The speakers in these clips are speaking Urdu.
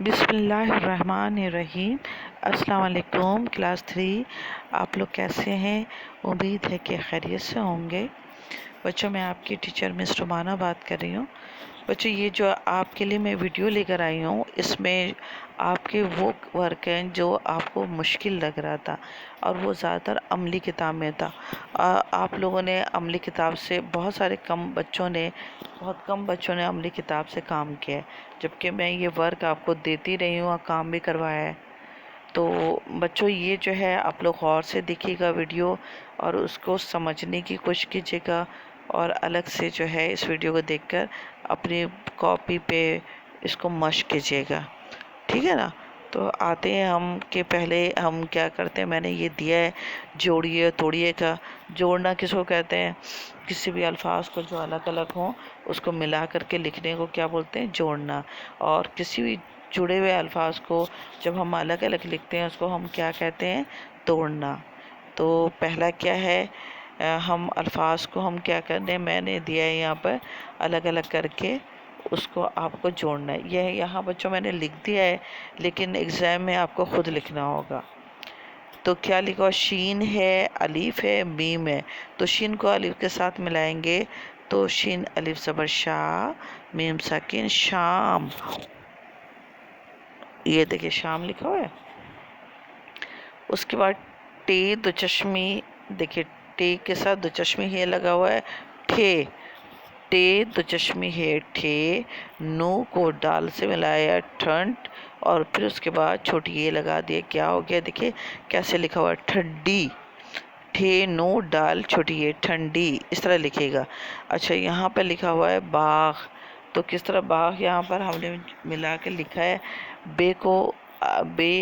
بسم اللہ الرحمن الرحیم۔ السلام علیکم کلاس 3، آپ لوگ کیسے ہیں؟ امید ہے کہ خیریت سے ہوں گے۔ بچوں میں آپ کی ٹیچر مس رومانہ بات کر رہی ہوں۔ بچوں یہ جو آپ کے لیے میں ویڈیو لے کر آئی ہوں، اس میں آپ کے وہ ورک ہیں جو آپ کو مشکل لگ رہا تھا، اور وہ زیادہ تر عملی کتاب میں تھا۔ آپ لوگوں نے عملی کتاب سے بہت کم بچوں نے عملی کتاب سے کام کیا ہے، جبکہ میں یہ ورک آپ کو دیتی رہی ہوں اور کام بھی کروایا ہے۔ تو بچوں یہ جو ہے آپ لوگ غور سے دیکھیے گا ویڈیو، اور اس کو سمجھنے کی کوشش کیجیے گا، اور الگ سے جو ہے اس ویڈیو کو دیکھ کر اپنی کاپی پہ اس کو مشق کیجیے گا، ٹھیک ہے نا؟ تو آتے ہیں ہم کہ پہلے ہم کیا کرتے ہیں۔ میں نے یہ دیا ہے جوڑیے توڑیے کا۔ جوڑنا کس کو کہتے ہیں؟ کسی بھی الفاظ کو جو الگ الگ ہوں اس کو ملا کر کے لکھنے کو کیا بولتے ہیں؟ جوڑنا۔ اور کسی بھی جڑے ہوئے الفاظ کو جب ہم الگ الگ لکھتے ہیں اس کو ہم کیا کہتے ہیں؟ توڑنا۔ تو پہلا کیا ہے؟ ہم الفاظ کو ہم کیا کرنے، میں نے دیا ہے یہاں پر الگ الگ کر کے اس کو آپ کو جوڑنا ہے۔ یہ یہاں بچوں میں نے لکھ دیا ہے، لیکن ایگزام میں آپ کو خود لکھنا ہوگا۔ تو کیا لکھا؟ شین ہے، الف ہے، میم ہے۔ تو شین کو الف کے ساتھ ملائیں گے تو شین الف زبر شاہ، میم ساکن شام۔ یہ دیکھیں شام لکھا ہوا ہے۔ اس کے بعد ٹے دو چشمی، دیکھیں ٹے کے ساتھ دو چشمی ہے لگا ہوا ہے، ٹھے، ٹے دو چشمی ہے ٹھے۔ نو کو ڈال سے ملایا ٹھنڈ، اور پھر اس کے بعد چھوٹی یہ لگا دیا، کیا ہو گیا؟ دیکھیں کیسے لکھا ہوا ہے، ٹھنڈی، ٹھے نو ڈال چھوٹی یہ ٹھنڈی، اس طرح لکھے گا۔ اچھا یہاں پہ لکھا ہوا ہے باغ، تو کس طرح باغ یہاں پر ہم نے ملا کے لکھا ہے، بے کو بے،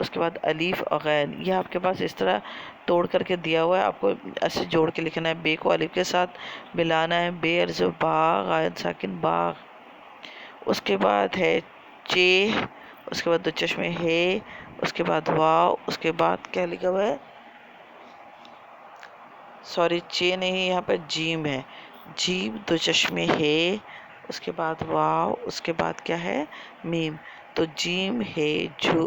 اس کے بعد الف اور غین، یہ آپ کے پاس اس طرح توڑ کر کے دیا ہوا ہے، آپ کو ایسے جوڑ کے لکھنا ہے۔ بے کو الف کے ساتھ ملانا ہے، بے الف باغ، آیت ساکن باغ۔ اس کے بعد ہے چے، اس کے بعد دو چشمے ہے، اس کے بعد واو، اس کے بعد کیا لکھا ہوا ہے؟ سوری چے نہیں، یہاں پر جیم ہے، جیم دو چشمے ہے، اس کے بعد واو، اس کے بعد کیا ہے؟ میم۔ تو جیم ہے جو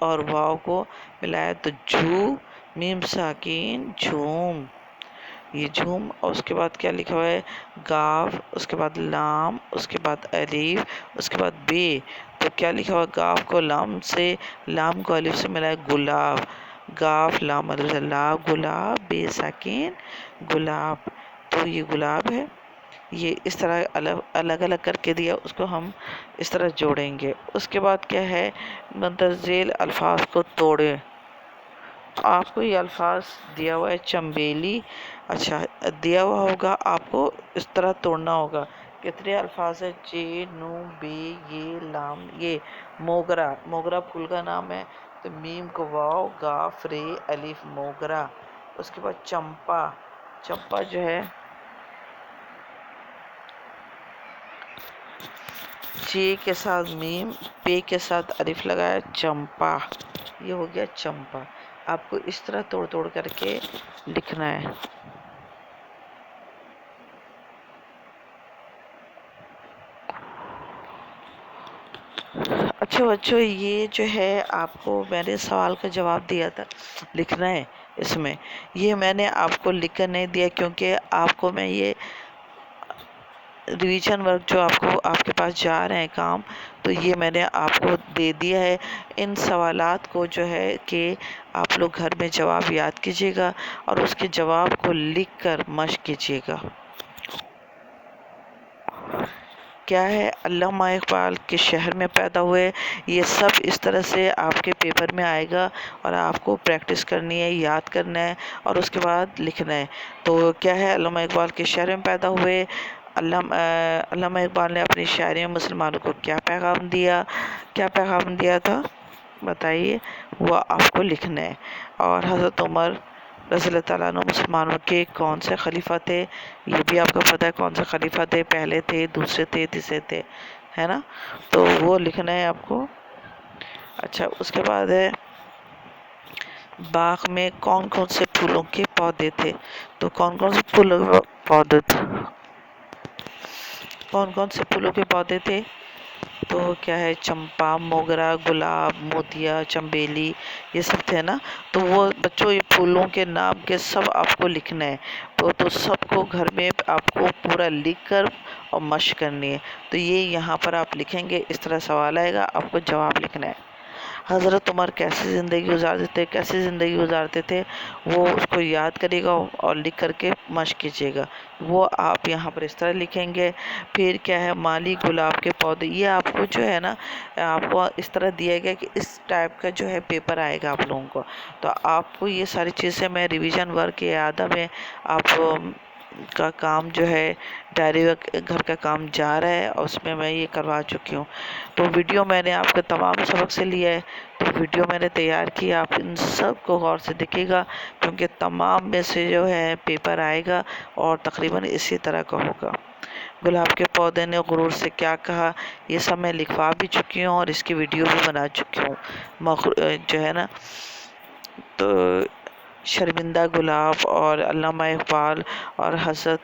اور واو کو ملایا تو جو، میم ساکین جھوم، یہ جھوم۔ اور اس کے بعد کیا لکھا ہوا ہے؟ گاو، اس کے بعد لام، اس کے بعد الف، اس کے بعد بے۔ تو کیا لکھا ہوا؟ گاو کو لام سے، لام کو الف سے ملایا گلاب، گاف لام الف سے لا، گلاب، بے ساکین گلاب۔ تو یہ گلاب ہے، یہ اس طرح الگ الگ کر کے دیا، اس کو ہم اس طرح جوڑیں گے۔ اس کے بعد کیا ہے؟ مندرجہ ذیل الفاظ کو توڑیں۔ آپ کو یہ الفاظ دیا ہوا ہے چمبیلی، اچھا دیا ہوا ہوگا، آپ کو اس طرح توڑنا ہوگا۔ کتنے الفاظ ہیں؟ جے، نو، بے، یہ، لام، یہ۔ موگرا، موگرا پھول کا نام ہے، تو میم کو واو، گاف، رے، الف، موگرا۔ اس کے بعد چمپا، چمپا جو ہے جے کے ساتھ میم، پے کے ساتھ الف لگایا، چمپا، یہ ہو گیا چمپا۔ آپ کو اس طرح توڑ توڑ کر کے لکھنا ہے۔ اچھا بچوں یہ جو ہے آپ کو میں نے سوال کا جواب دیا تھا، لکھنا ہے اس میں۔ یہ میں نے آپ کو لکھ کر نہیں دیا کیونکہ آپ کو میں یہ ریویژن ورک جو آپ کے پاس جا رہے ہیں کام، تو یہ میں نے آپ کو دے دیا ہے۔ ان سوالات کو جو ہے کہ آپ لوگ گھر میں جواب یاد کیجیے گا، اور اس کے جواب کو لکھ کر مشق کیجیے گا۔ کیا ہے؟ علامہ اقبال کے شہر میں پیدا ہوئے، یہ سب اس طرح سے آپ کے پیپر میں آئے گا، اور آپ کو پریکٹس کرنی ہے، یاد کرنا ہے، اور اس کے بعد لکھنا ہے۔ تو کیا ہے؟ علامہ اقبال کے شہر میں پیدا ہوئے، علامہ اقبال نے اپنی شاعری میں مسلمانوں کو کیا پیغام دیا؟ کیا پیغام دیا تھا بتائیے؟ وہ آپ کو لکھنا ہے۔ اور حضرت عمر رضی اللہ تعالیٰ عنہ مسلمانوں کے کون سے خلیفہ تھے؟ یہ بھی آپ کو پتہ ہے کون سے خلیفہ تھے، پہلے تھے، دوسرے تھے، تیسرے تھے، ہے نا؟ تو وہ لکھنا ہے آپ کو۔ اچھا اس کے بعد ہے باغ میں کون کون سے پھولوں کے پودے تھے؟ تو کون کون سے پھولوں کے پودے تھے؟ کون کون سے پھولوں کے پودے تھے؟ تو کیا ہے چمپا، موگرا، گلاب، موتیا، چمبیلی، یہ سب تھے نا. تو وہ بچوں یہ پھولوں کے نام کے سب آپ کو لکھنا ہے. تو سب کو گھر میں آپ کو پورا لکھ کر اور مشق کرنی ہے. تو یہ یہاں پر آپ لکھیں گے، اس طرح سوال آئے گا، آپ کو جواب لکھنا ہے. حضرت عمر کیسی زندگی گزارتے تھے وہ اس کو یاد کرے گا اور لکھ کر کے مشق کیجیے گا. وہ آپ یہاں پر اس طرح لکھیں گے. پھر کیا ہے مالی گلاب کے پودے، یہ آپ کو جو ہے نا آپ کو اس طرح دیا گیا کہ اس ٹائپ کا جو ہے پیپر آئے گا آپ لوگوں کو. تو آپ کو یہ ساری چیزیں میں ریویژن ورک کے اعادہ میں آپ کا کام جو ہے ڈائری گھر کا کام جا رہا ہے اور اس میں یہ کروا چکی ہوں. تو ویڈیو میں نے آپ کے تمام سبق سے لیا ہے. تو ویڈیو میں نے تیار کی، آپ ان سب کو غور سے دیکھیے گا کیونکہ تمام میں سے جو ہے پیپر آئے گا اور تقریباً اسی طرح کا ہوگا. گلاب کے پودے نے غرور سے کیا کہا، یہ سب میں لکھوا بھی چکی ہوں اور اس کی ویڈیو بھی بنا چکی ہوں جو ہے نا. تو شرمندہ گلاب اور علامہ اقبال اور حضرت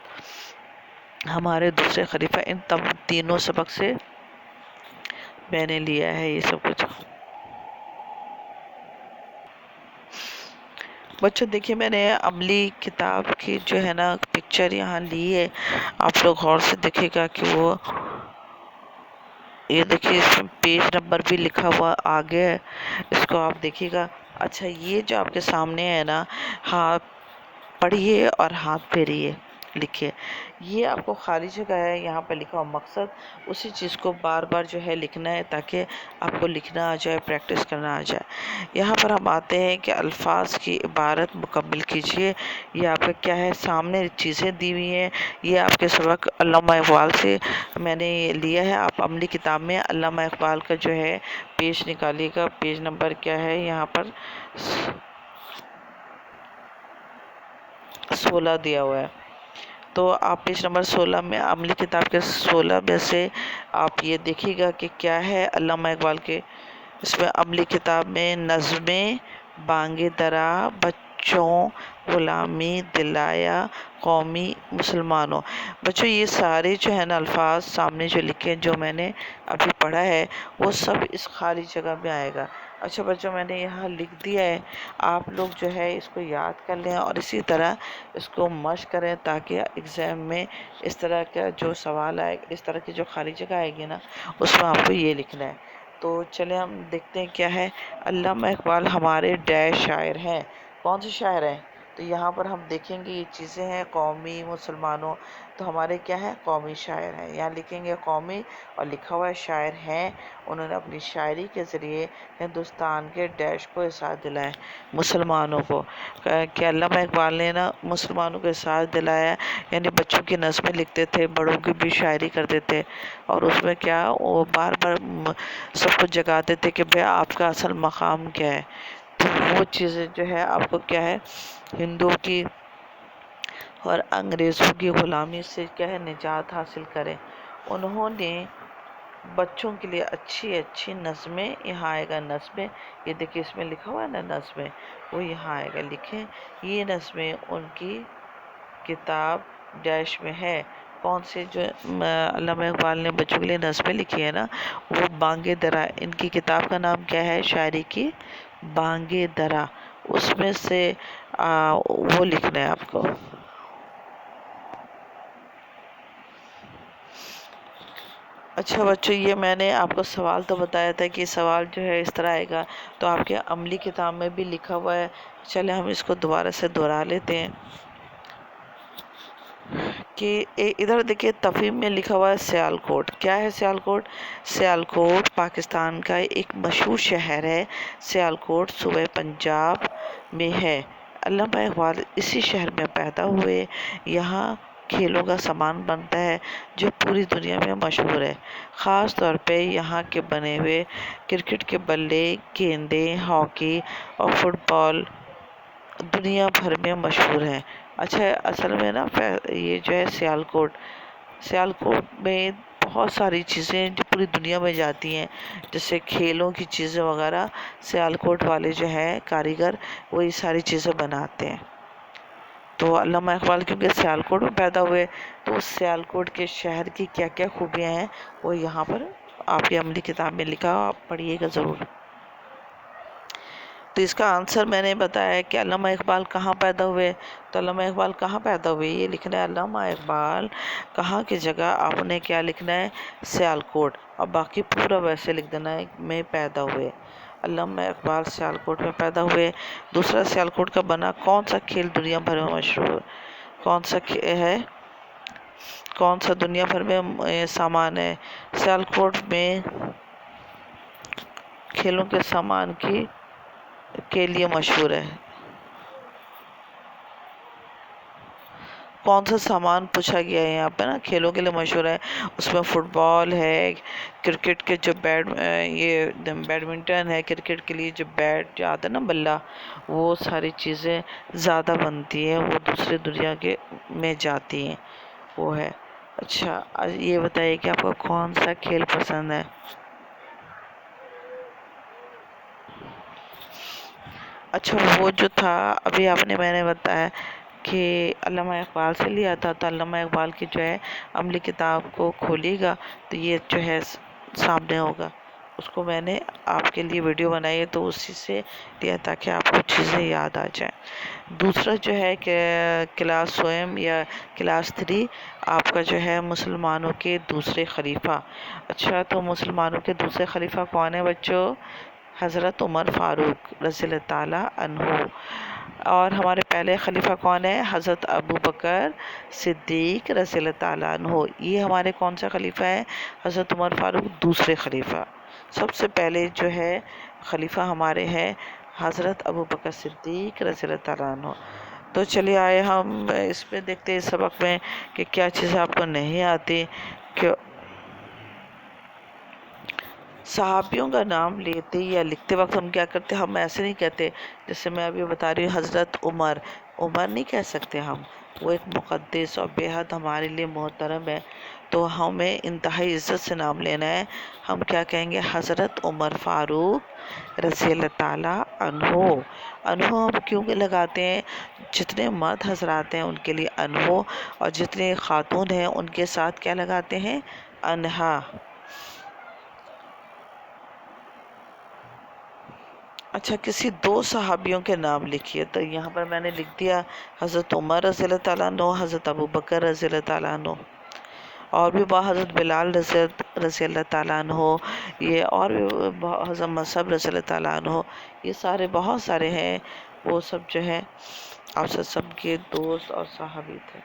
ہمارے دوسرے خلیفہ، ان تینوں سبق سے میں نے لیا ہے یہ سب کچھ. بچوں دیکھیے میں نے عملی کتاب کی جو ہے نا پکچر یہاں لی ہے، آپ لوگ غور سے دیکھے گا کہ وہ یہ دیکھیے اس میں پیج نمبر بھی لکھا ہوا آگے ہے، اس کو آپ دیکھیے گا. اچھا یہ جو آپ کے سامنے ہے نا، ہاتھ پڑھیے اور ہاتھ پھیریے لکھیے. یہ آپ کو خالی جگہ ہے، یہاں پہ لکھا ہوا مقصد، اسی چیز کو بار بار جو ہے لکھنا ہے تاکہ آپ کو لکھنا آ جائے، پریکٹس کرنا آ جائے. یہاں پر ہم آتے ہیں کہ الفاظ کی عبارت مکمل کیجیے. یہ آپ کا کیا ہے سامنے چیزیں دی ہوئی ہیں، یہ آپ کے سبق علامہ اقبال سے میں نے لیا ہے. آپ عملی کتاب میں علامہ اقبال کا جو ہے پیج نکالیے گا. پیج نمبر کیا ہے یہاں پر 16 دیا ہوا ہے. تو آپ پیج نمبر 16 میں عملی کتاب کے 16 میں سے آپ یہ دیکھیے گا کہ کیا ہے علامہ اقبال کے اس میں عملی کتاب میں نظمیں بانگ درا بچوں غلامی دلایا قومی مسلمانوں. بچوں یہ سارے جو ہے نا الفاظ سامنے جو لکھے جو میں نے ابھی پڑھا ہے وہ سب اس خالی جگہ میں آئے گا. اچھا بچوں میں نے یہاں لکھ دیا ہے، آپ لوگ جو ہے اس کو یاد کر لیں اور اسی طرح اس کو مشق کریں تاکہ ایگزام میں اس طرح کا جو سوال آئے، اس طرح کی جو خالی جگہ آئے گی نا اس میں آپ کو یہ لکھنا ہے. تو چلیں ہم دیکھتے ہیں کیا ہے. علامہ اقبال ہمارے ڈیش شاعر ہیں. کون سے شاعر ہیں؟ تو یہاں پر ہم دیکھیں گے یہ چیزیں ہیں قومی مسلمانوں، تو ہمارے کیا ہیں قومی شاعر ہیں. یہاں لکھیں گے قومی اور لکھا ہوا شاعر ہیں. انہوں نے اپنی شاعری کے ذریعے ہندوستان کے ڈیش کو احساس دلایا مسلمانوں کو. کہ علامہ اقبال نے نا مسلمانوں کو احساس دلایا، یعنی بچوں کی نظمیں لکھتے تھے، بڑوں کی بھی شاعری کرتے تھے اور اس میں کیا وہ بار بار سب کو جگاتے تھے کہ بھئی آپ کا اصل مقام کیا ہے. تو وہ چیزیں جو ہے آپ کو کیا ہے ہندوؤں کی اور انگریزوں کی غلامی سے کیا ہے نجات حاصل کریں. انہوں نے بچوں کے لیے اچھی اچھی نظمیں، یہاں آئے گا نظمیں، یہ دیکھیں اس میں لکھا ہوا ہے نا نظمیں، وہ یہاں آئے گا لکھیں. یہ نظمیں ان کی کتاب ڈیش میں ہے. کون سے جو علامہ اقبال نے بچوں کے لیے نظمیں لکھی ہے نا وہ بانگ درا، ان کی کتاب کا نام کیا ہے شاعری کی؟ بانگ درا. اس میں سے وہ لکھنا ہے آپ کو. اچھا بچوں یہ میں نے آپ کو سوال تو بتایا تھا کہ سوال جو ہے اس طرح آئے گا، تو آپ کے عملی کتاب میں بھی لکھا ہوا ہے. چلے ہم اس کو دوبارہ سے دہرا لیتے ہیں کہ ادھر دیکھیے تفہیم میں لکھا ہوا ہے سیال کوٹ. کیا ہے سیال کوٹ؟ سیال کوٹ پاکستان کا ایک مشہور شہر ہے. سیال کوٹ صوبہ پنجاب میں ہے. علامہ اقبال اسی شہر میں پیدا ہوئے. یہاں کھیلوں کا سامان بنتا ہے جو پوری دنیا میں مشہور ہے. خاص طور پہ یہاں کے بنے ہوئے کرکٹ کے بلے، گیندیں، ہاکی اور فٹ بال دنیا بھر میں مشہور ہیں. اچھا اصل میں نا یہ جو ہے سیال کوٹ میں بہت ساری چیزیں جو پوری دنیا میں جاتی ہیں، جیسے کھیلوں کی چیزیں وغیرہ سیال کوٹ والے جو ہیں کاریگر وہ یہ ساری چیزیں بناتے ہیں. تو علامہ اقبال کیونکہ سیال کوٹ میں پیدا ہوئے تو اس سیال کوٹ کے شہر کی کیا کیا خوبیاں ہیں وہ یہاں پر آپ کی عملی کتاب میں لکھا ہو، آپ پڑھیے گا ضرور۔ تو اس کا آنسر میں نے بتایا کہ علامہ اقبال کہاں پیدا ہوئے، تو علامہ اقبال کہاں پیدا ہوئے یہ لکھنا ہے، علامہ اقبال کہاں کی جگہ آپ نے کیا لکھنا ہے، سیالکوٹ، اور باقی پورا ویسے لکھ دینا ہے میں پیدا ہوئے۔ علامہ اقبال سیالکوٹ میں پیدا ہوئے۔ دوسرا، سیالکوٹ کا بنا کون سا کھیل دنیا بھر میں مشہور کون سا ہے، کون سا دنیا بھر میں سامان ہے، سیالکوٹ میں کھیلوں کے سامان کے لیے مشہور ہے۔ کون سا سامان پوچھا گیا ہے یہاں پہ نا، کھیلوں کے لیے مشہور ہے، اس میں فٹ بال ہے، کرکٹ کے جو یہ بیڈمنٹن ہے، کرکٹ کے لیے جو بیٹ جو آتا ہے نا بلہ، وہ ساری چیزیں زیادہ بنتی ہیں، وہ دوسرے دنیا کے میں جاتی ہیں، وہ ہے۔ اچھا یہ بتائیے کہ آپ کو کون سا کھیل پسند ہے؟ اچھا وہ جو تھا ابھی میں نے بتایا کہ علامہ اقبال سے لیا تھا، تو علامہ اقبال کی جو ہے عملی کتاب کو کھولیے گا تو یہ جو ہے سامنے ہوگا، اس کو میں نے آپ کے لیے ویڈیو بنائی ہے تو اسی سے لیا تاکہ آپ کو چیزیں یاد آ جائیں۔ دوسرا جو ہے کہ کلاس سوئم یا کلاس 3 آپ کا جو ہے مسلمانوں کے دوسرے خلیفہ۔ اچھا تو مسلمانوں کے دوسرے خلیفہ کون ہے بچوں؟ حضرت عمر فاروق رضی اللہ تعالیٰ عنہ۔ اور ہمارے پہلے خلیفہ کون ہے؟ حضرت ابو بکر صدیق رضی اللہ تعالیٰ عنہ۔ یہ ہمارے کون سا خلیفہ ہے؟ حضرت عمر فاروق دوسرے خلیفہ۔ سب سے پہلے جو ہے خلیفہ ہمارے ہیں حضرت ابو بکر صدیق رضی اللہ تعالیٰ عنہ۔ تو چلیے آئے ہم اس پہ دیکھتے ہیں اس سبق میں کہ کیا چیزیں آپ کو نہیں آتی۔ کہ صحابیوں کا نام لیتے یا لکھتے وقت ہم کیا کرتے، ہم ایسے نہیں کہتے جیسے میں ابھی بتا رہی ہوں حضرت عمر نہیں کہہ سکتے ہم، وہ ایک مقدس اور بے حد ہمارے لیے محترم ہے، تو ہمیں انتہائی عزت سے نام لینا ہے۔ ہم کیا کہیں گے؟ حضرت عمر فاروق رضی اللہ تعالیٰ عنہ۔ عنہ ہم کیوں لگاتے ہیں؟ جتنے مرد حضرات ہیں ان کے لیے عنہ، اور جتنے خاتون ہیں ان کے ساتھ کیا لگاتے ہیں؟ عنہا۔ اچھا کسی 2 صحابیوں کے نام لکھیے، تو یہاں پر میں نے لکھ دیا حضرت عمر رضی اللہ تعالیٰ عنہ، حضرت ابو بکر رضی اللہ تعالیٰ عنہ، اور بھی حضرت بلال رضی اللہ تعالیٰ عنہ، یہ اور بھی حضرت مصعب رضی اللہ تعالیٰ عنہ، یہ سارے بہت سارے ہیں، وہ سب جو ہے آپ سب کے دوست اور صحابی تھے۔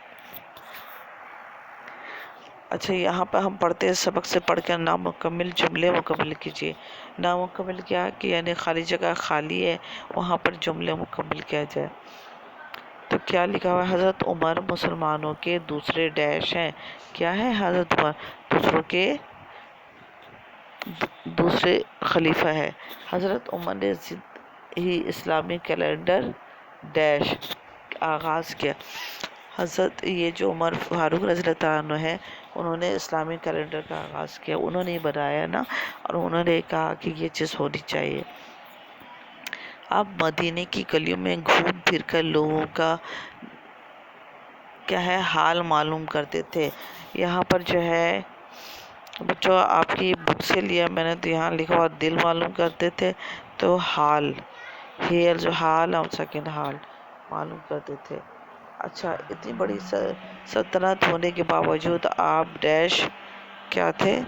اچھا یہاں پہ ہم پڑھتے ہیں، سبق سے پڑھ کر نامکمل جملے مکمل کیجیے۔ نامکمل کیا کہ یعنی خالی جگہ خالی ہے، وہاں پر جملے مکمل کیا جائے۔ تو کیا لکھا ہوا ہے؟ حضرت عمر مسلمانوں کے دوسرے ڈیش ہیں۔ کیا ہے؟ حضرت عمر دوسروں کے دوسرے خلیفہ ہے۔ حضرت عمر نے ہی اسلامی کیلنڈر ڈیش آغاز کیا۔ حضرت یہ جو عمر فاروق رضی اللہ تعالیٰ عنہ ہے، انہوں نے اسلامی کیلنڈر کا آغاز کیا، انہوں نے بنایا نا، اور انہوں نے کہا کہ یہ چیز ہونی چاہیے۔ آپ مدینے کی گلیوں میں گھوم پھر کر لوگوں کا کیا ہے حال معلوم کرتے تھے۔ یہاں پر جو ہے بچوں آپ کی بک سے لیا میں نے، تو یہاں لکھا ہوا دل معلوم کرتے تھے، تو حال ہیئر جو حال اور سیکنڈ حال معلوم کرتے تھے۔ اچھا اتنی بڑی سلطنت ہونے کے باوجود آپ ڈیش کیا تھے؟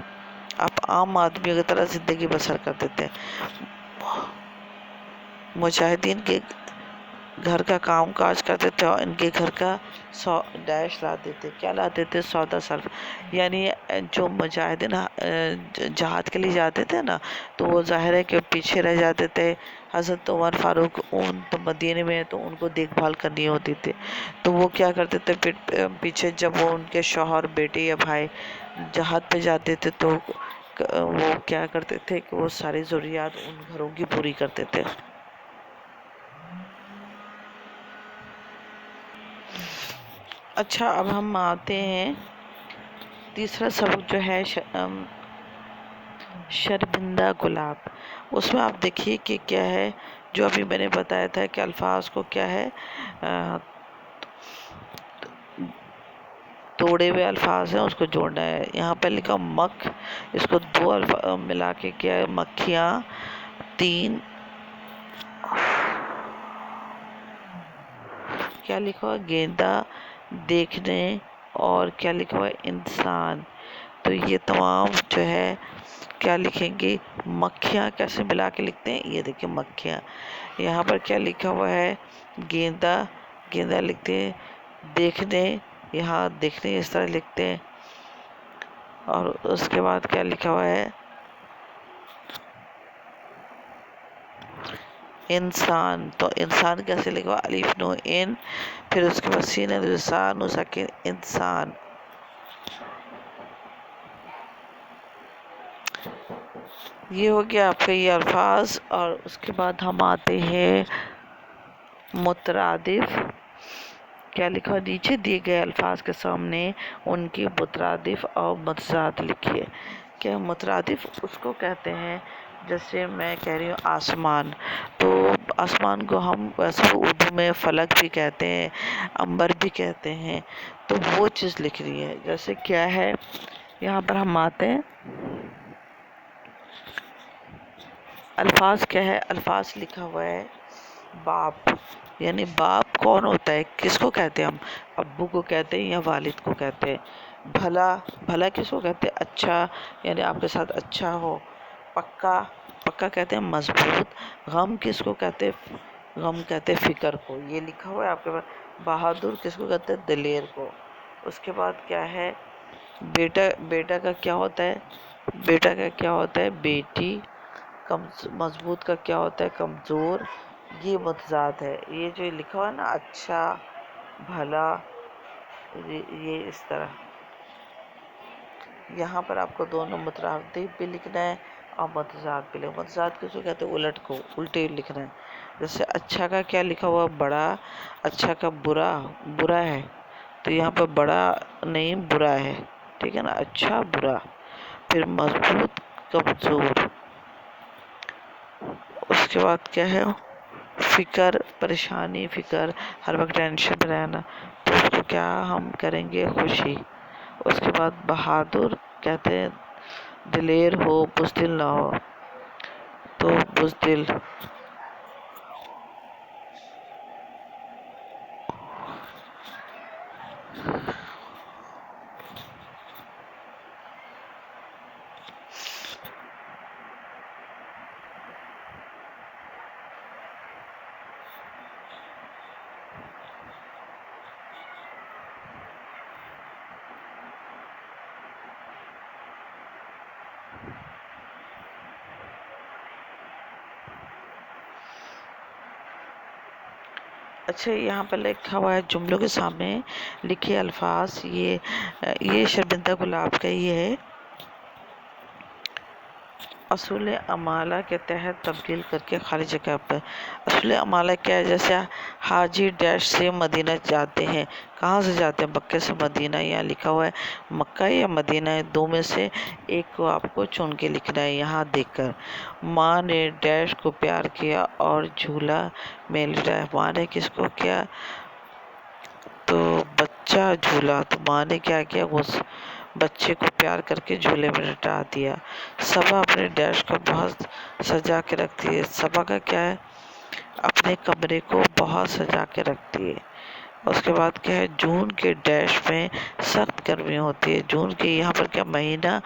آپ عام آدمیوں کی طرح زندگی بسر کرتے تھے، مجاہدین کے گھر کا کام کاج کرتے تھے، اور ان کے گھر کا ڈیش لاتے تھے۔ کیا لاتے تھے؟ سودا صرف، یعنی جو مجاہدین جہاد کے لیے جاتے تھے نا، تو وہ ظاہر ہے کہ پیچھے رہ جاتے تھے۔ حضرت عمر فاروق ان تو مدینے میں تو ان کو دیکھ بھال کرنی ہوتی تھی، تو وہ کیا کرتے تھے پیچھے جب وہ ان کے شوہر بیٹے یا بھائی جہاد پہ جاتے تھے تو وہ کیا کرتے تھے کہ وہ ساری ضروریات ان گھروں کی پوری کرتے تھے۔ اچھا اب ہم آتے ہیں تیسرا سبق جو ہے شرمندہ گلاب۔ اس میں آپ دیکھیے کہ کیا ہے، جو ابھی میں نے بتایا تھا کہ الفاظ کو کیا ہے توڑے ہوئے الفاظ ہیں اس کو جوڑنا ہے. یہاں پہ لکھا مکھ، اس کو دو ملا کے کیا ہے مکھیاں. 3 کیا لکھا ہوا گیندا دیکھنے، اور کیا لکھا ہوا انسان. تو یہ تمام جو ہے کیا لکھیں گے مکھیاں کیسے ملا کے لکھتے ہیں. یہ دیکھیں مکھیاں. یہاں پر کیا لکھا ہوا ہے گیندا، گیندا لکھتے ہیں. دیکھنے، یہاں دیکھنے اس طرح لکھتے ہیں. اور اس کے بعد کیا لکھا ہوا ہے انسان. تو انسان کیسے لکھا الف نون ان، پھر اس کے بعد سین لسان ساکن انسان. یہ ہو گیا آپ کے یہ الفاظ. اور اس کے بعد ہم آتے ہیں مترادف. کیا لکھا نیچے دیے گئے الفاظ کے سامنے ان کی مترادف اور متضاد لکھیے. کیا مترادف اس کو کہتے ہیں جیسے میں کہہ رہی ہوں آسمان، تو آسمان کو ہم ویسے اردو میں فلک بھی کہتے ہیں، عنبر بھی کہتے ہیں. تو وہ چیز لکھ رہی ہے. جیسے کیا ہے یہاں پر ہم آتے ہیں الفاظ. کیا ہے الفاظ لکھا ہوا ہے باپ. یعنی باپ کون ہوتا ہے، کس کو کہتے ہیں ہم، ابو کو کہتے ہیں یا والد کو کہتے ہیں. بھلا، بھلا کس کو کہتے ہیں اچھا، یعنی آپ کے ساتھ اچھا ہو. پکا، پکا کہتے ہیں مضبوط. غم کس کو کہتے ہیں، غم کہتے ہیں فکر کو. یہ لکھا ہوا ہے آپ کے پاس. بہادر کس کو کہتے ہیں دلیر کو. اس کے بعد کیا ہے بیٹا، بیٹا کا کیا ہوتا ہے، بیٹا کا کیا ہوتا ہے بیٹی. مضبوط کا کیا ہوتا ہے کمزور. یہ متضاد ہے. یہ جو لکھا ہوا ہے نا اچھا، بھلا، یہ اس طرح. یہاں پر آپ کو دونوں مترادف بھی لکھنا ہے اور متضاد بھی لکھنا ہے. متضاد کس کو کہتے ہیں الٹ کو، الٹے لکھنا ہے. جیسے اچھا کا کیا لکھا ہوا بڑا، اچھا کا برا، برا ہے. تو یہاں پہ بڑا نہیں برا ہے، ٹھیک ہے نا. اچھا برا. پھر مضبوط کمزور. اس کے بعد کیا ہے فکر، پریشانی، فکر، ہر وقت ٹینشن میں رہنا. تو اس کو کیا ہم کریں گے خوشی. اس کے بعد بہادر کہتے ہیں دلیر ہو، بزدل نہ ہو. تو بزدل. اچھا یہاں پر لکھا ہوا ہے جملوں کے سامنے لکھے الفاظ. یہ شرمندہ گلاب کا یہ ہے. اصول امالہ کے تحت تبدیل کر کے خالی جگہ پر. اصول امالہ کیا ہے، جیسے حاجی ڈیش سے مدینہ جاتے ہیں. کہاں سے جاتے ہیں، مکہ سے مدینہ. یہاں لکھا ہوا ہے مکہ یا مدینہ ہے، دو میں سے ایک کو آپ کو چن کے لکھنا ہے یہاں دیکھ کر. ماں نے ڈیش کو پیار کیا اور جھولا میں لٹایا. ماں نے کس کو کیا، تو بچہ جھولا. تو ماں نے کیا کیا، اس بچے کو پیار کر کے جھولے میں لٹا دیا. صبا اپنے ڈیش کو بہت سجا کے رکھتی ہے. صبا کا کیا ہے اپنے کمرے کو بہت سجا کے رکھتی ہے. اس کے بعد کیا ہے جون کے ڈیش میں سخت گرمی ہوتی ہے. جون کے یہاں پر کیا مہینہ،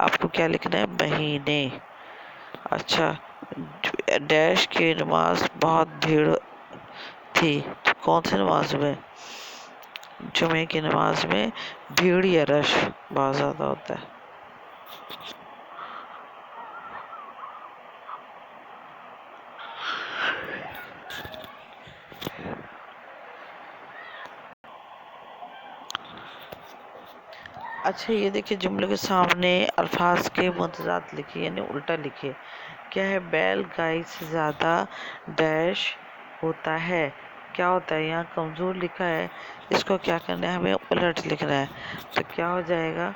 آپ کو کیا لکھنا ہے مہینے. اچھا ڈیش کی نماز بہت بھیڑ تھی. کون سی نماز میں، جمعے کی نماز میں بھیڑ یا رش بہت زیادہ ہوتا ہے. اچھا یہ دیکھیے جملے کے سامنے الفاظ کے متضاد لکھے یعنی الٹا لکھے. کیا ہے بیل گائے سے زیادہ ڈیش ہوتا ہے. کیا ہوتا ہے یہاں کمزور لکھا ہے، اس کو کیا کرنا ہے ہمیں الٹ لکھنا ہے. تو کیا ہو جائے گا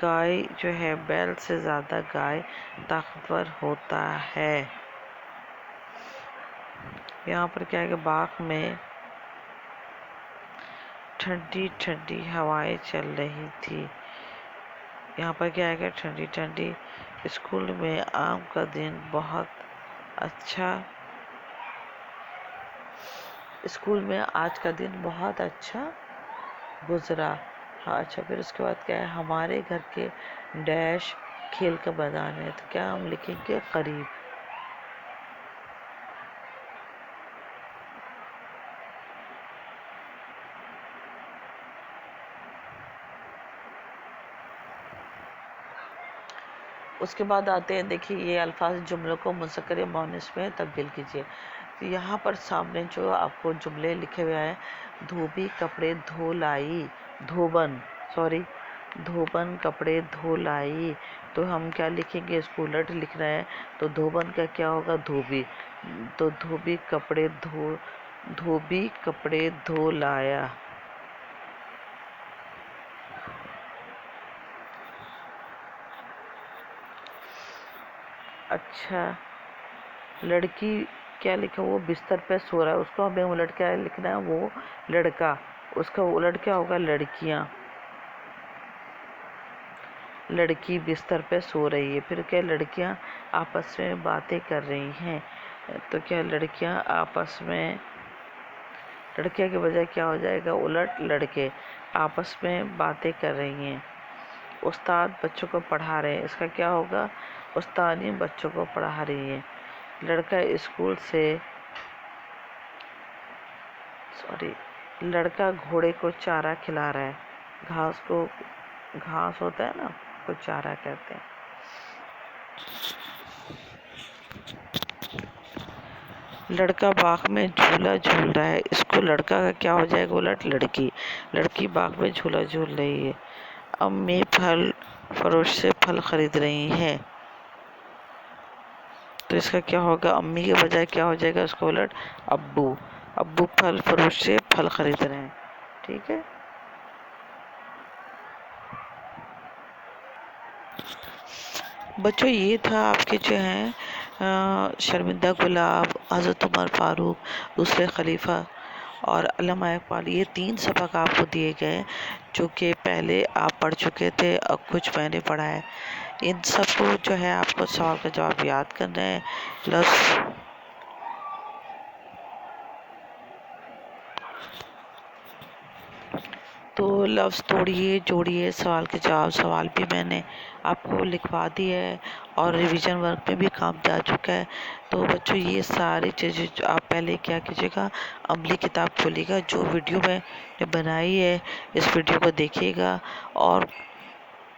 گائے جو ہے بیل سے زیادہ گائے طاقتور ہوتا ہے. یہاں پر کیا ہے کہ باغ میں ٹھنڈی ٹھنڈی ہوائیں چل رہی تھی. یہاں پر کیا ہے کہ ٹھنڈی ٹھنڈی. اسکول میں آم کا دن بہت اچھا. اسکول میں آج کا دن بہت اچھا گزرا. ہاں اچھا، پھر اس کے بعد کیا ہے، ہمارے گھر کے ڈیش کھیل کا میدان ہے. تو کیا ہم لکھیں گے، قریب. اس کے بعد آتے ہیں، دیکھیے یہ الفاظ جملوں کو مذکر یا مؤنث میں تبدیل کیجیے. تو یہاں پر سامنے جو آپ کو جملے لکھے ہوئے ہیں، دھوبی کپڑے دھو لائی. دھوبن کپڑے دھو لائی. تو ہم کیا لکھیں گے، اس کو الٹ لکھنا ہے. تو دھوبن کا کیا ہوگا، دھوبی. تو دھوبی کپڑے دھو لایا. اچھا، لڑکی کیا لکھا، وہ بستر پہ سو رہا ہے. اس کو ہمیں الٹ کیا لکھنا ہے، وہ لڑکا. اس کا الٹ کیا ہوگا، لڑکیاں. لڑکی بستر پہ سو رہی ہے. پھر کیا، لڑکیاں آپس میں باتیں کر رہی ہیں. تو کیا، لڑکیاں آپس میں، لڑکیاں کے بجائے کیا ہو جائے گا، الٹ لڑکے آپس میں باتیں کر رہی ہیں. استاد بچوں کو پڑھا رہے ہیں. اس کا کیا ہوگا، استانی بچوں کو پڑھا رہی ہیں. لڑکا اسکول سے لڑکا گھوڑے کو چارہ کھلا رہا ہے. گھاس ہوتا ہے نا، کو چارہ کہتے ہیں. لڑکا باغ میں جھولا جھول رہا ہے. اس کو لڑکا کا کیا ہو جائے گا، الٹ لڑکی. لڑکی باغ میں جھولا جھول رہی ہے. امی پھل فروش سے پھل خرید رہی ہیں. تو اس کا کیا ہوگا، امی کے بجائے کیا ہو جائے گا، اس کو الٹ ابو. ابو پھل فروش سے پھل خرید رہے ہیں. ٹھیک ہے. بچوں یہ تھا آپ کے جو ہیں شرمندہ گلاب، حضرت عمر فاروق دوسرے خلیفہ اور علامہ اقبال. یہ 3 سبق آپ کو دیے گئے جو کہ پہلے آپ پڑھ چکے تھے اور کچھ میں نے پڑھا ہے. ان سب کو جو ہے آپ کو سوال کا جواب یاد کرنا ہے. تو لفظ توڑیے جوڑیے، سوال کے جواب. سوال بھی میں نے آپ کو لکھوا دی ہے اور ریویژن ورک میں بھی کام جا چکا ہے. تو بچوں یہ ساری چیزیں آپ پہلے کیا کیجیے گا، عملی کتاب کھولیے گا. جو ویڈیو میں نے بنائی ہے اس ویڈیو کو دیکھیے گا اور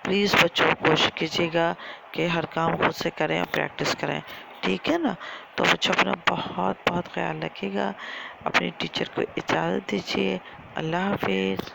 پلیز بچوں کوشش کیجیے گا کہ ہر کام خود سے کریں اور پریکٹس کریں. ٹھیک ہے نا. تو بچوں اپنا بہت بہت خیال رکھیے گا. اپنے ٹیچر کو اجازت دیجیے. اللہ حافظ.